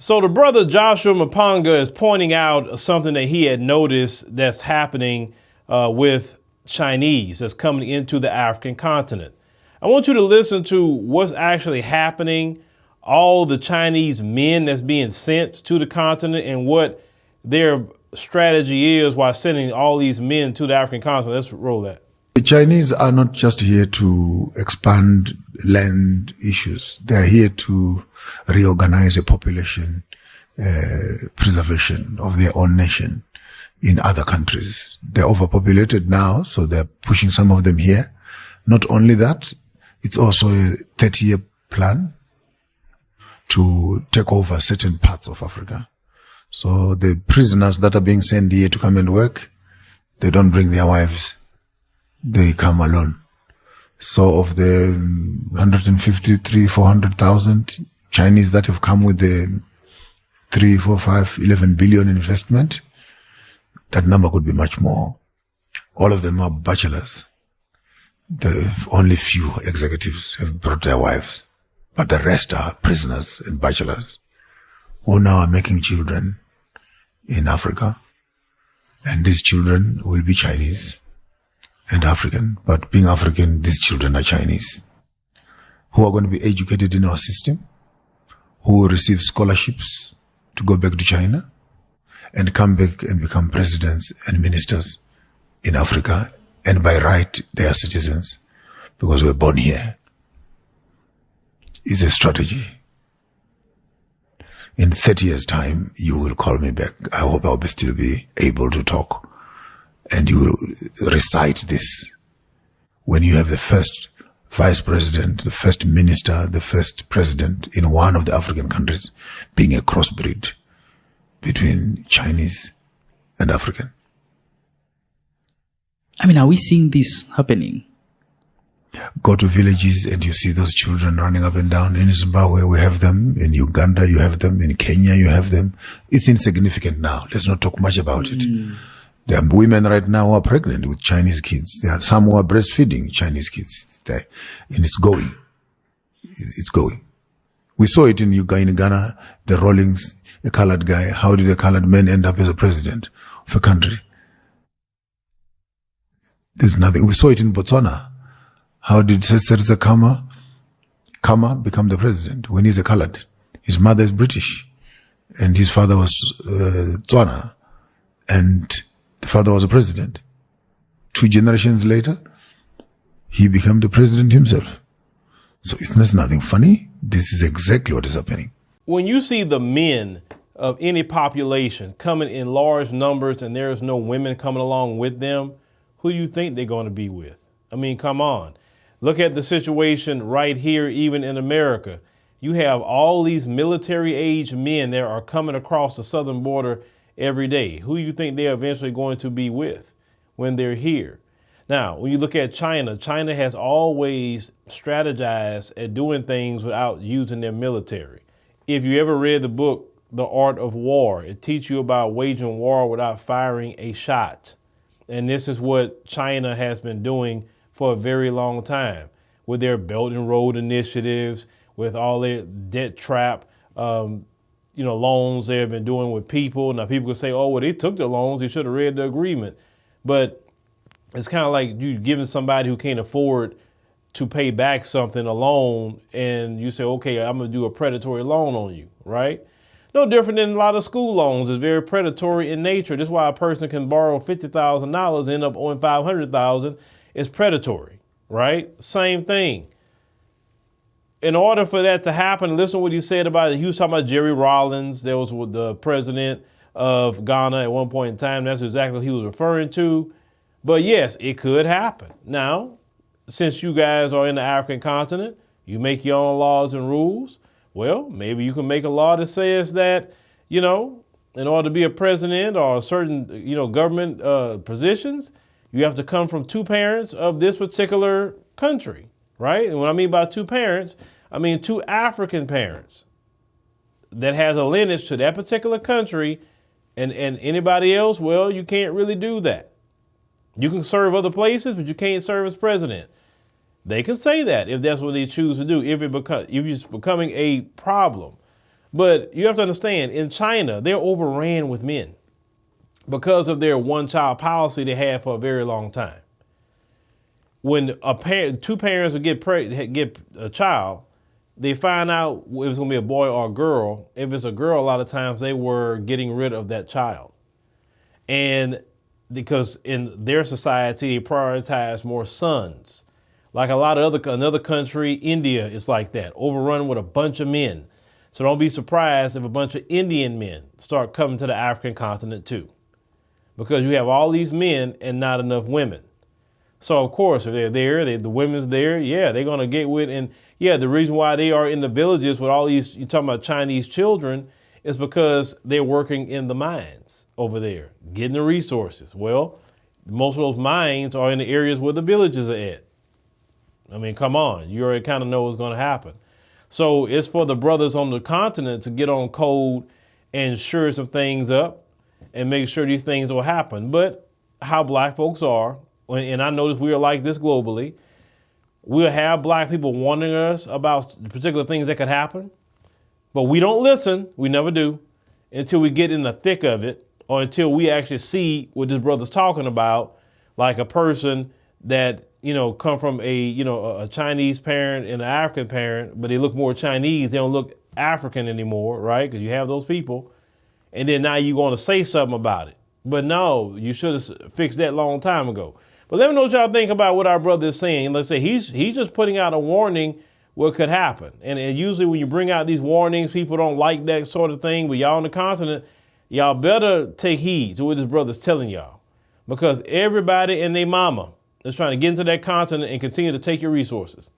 So the brother Joshua Maponga is pointing out something that he had noticed that's happening with Chinese that's coming into the African continent. I want you to listen to what's actually happening, all the Chinese men that's being sent to the continent and what their strategy is while sending all these men to the African continent. Let's roll that. The Chinese are not just here to expand land issues. They are here to reorganize a population, preservation of their own nation in other countries. They're overpopulated now, so they're pushing some of them here. Not only that, it's also a 30-year plan to take over certain parts of Africa. So the prisoners that are being sent here to come and work, they don't bring their wives. They come alone. So of the 153, 400,000 Chinese that have come with the 3, 4, 5, 11 billion investment, that number could be much more. All of them are bachelors. The only few executives have brought their wives, but the rest are prisoners and bachelors who now are making children in Africa. And these children will be Chinese and African, but being African, these children are Chinese, who are going to be educated in our system, who will receive scholarships to go back to China and come back and become presidents and ministers in Africa. And by right, they are citizens because we're born here. It's a strategy. In 30 years' time, you will call me back. I hope I'll still be able to talk. And you will recite this. When you have the first vice president, the first minister, the first president in one of the African countries being a crossbreed between Chinese and African. I mean, are we seeing this happening? Go to villages and you see those children running up and down. In Zimbabwe, we have them. In Uganda, you have them. In Kenya, you have them. It's insignificant now. Let's not talk much about it. There are women right now who are pregnant with Chinese kids. There are some who are breastfeeding Chinese kids. And it's going. It's going. We saw it in Ghana, the Rawlings, a colored guy. How did a colored man end up as a president of a country? There's nothing. We saw it in Botswana. How did Seretse Khama become the president when he's a colored? His mother is British and his father was Tswana, and the father was a president. 2 generations later, he became the president himself. So it's nothing funny. This is exactly what is happening. When you see the men of any population coming in large numbers and there's no women coming along with them, who do you think they're going to be with? I mean, come on. Look at the situation right here, even in America. You have all these military-age men that are coming across the southern border every day. Who do you think they're eventually going to be with when they're here? Now, when you look at China, China has always strategized at doing things without using their military. If you ever read the book, The Art of War, it teaches you about waging war without firing a shot. And this is what China has been doing for a very long time with their Belt and Road initiatives, with all their debt trap, loans they have been doing with people. Now people can say, oh, well, they took the loans. They should have read the agreement. But it's kind of like you giving somebody who can't afford to pay back something a loan, and you say, okay, I'm going to do a predatory loan on you, right? No different than a lot of school loans. It's very predatory in nature. That's why a person can borrow $50,000, end up owing $500,000. It's predatory, right? Same thing. In order for that to happen, listen to what he said about it. He was talking about Jerry Rawlings. There was the president of Ghana at one point in time. That's exactly what he was referring to. But yes, it could happen. Now, since you guys are in the African continent, you make your own laws and rules. Well, maybe you can make a law that says that, in order to be a president or certain, government positions, you have to come from 2 parents of this particular country, right? And what I mean by 2 parents, I mean 2 African parents that has a lineage to that particular country, and anybody else, well, you can't really do that. You can serve other places, but you can't serve as president. They can say that if that's what they choose to do, if it's becoming a problem. But you have to understand, in China, they're overran with men because of their one-child policy they had for a very long time. When two parents would get a child, they find out if it's going to be a boy or a girl. If it's a girl, a lot of times they were getting rid of that child. And because in their society, they prioritize more sons. Like a lot of another country, India is like that, overrun with a bunch of men. So don't be surprised if a bunch of Indian men start coming to the African continent too, because you have all these men and not enough women. So of course, if they're there, the women's there, yeah, they're gonna get with, and yeah, the reason why they are in the villages with all these, you're talking about Chinese children, is because they're working in the mines over there, getting the resources. Well, most of those mines are in the areas where the villages are at. I mean, come on, you already kind of know what's gonna happen. So it's for the brothers on the continent to get on code and shore some things up and make sure these things will happen. But how black folks are, and I notice we are like this globally, we'll have black people warning us about particular things that could happen, but we don't listen, we never do, until we get in the thick of it, or until we actually see what this brother's talking about, like a person that, come from a Chinese parent and an African parent, but they look more Chinese, they don't look African anymore, right? Because you have those people. And then now you're going to say something about it. But no, you should have fixed that long time ago. But let me know what y'all think about what our brother is saying. Let's say he's just putting out a warning what could happen. And usually when you bring out these warnings, people don't like that sort of thing. But y'all on the continent, y'all better take heed to what this brother's telling y'all. Because everybody and their mama is trying to get into that continent and continue to take your resources.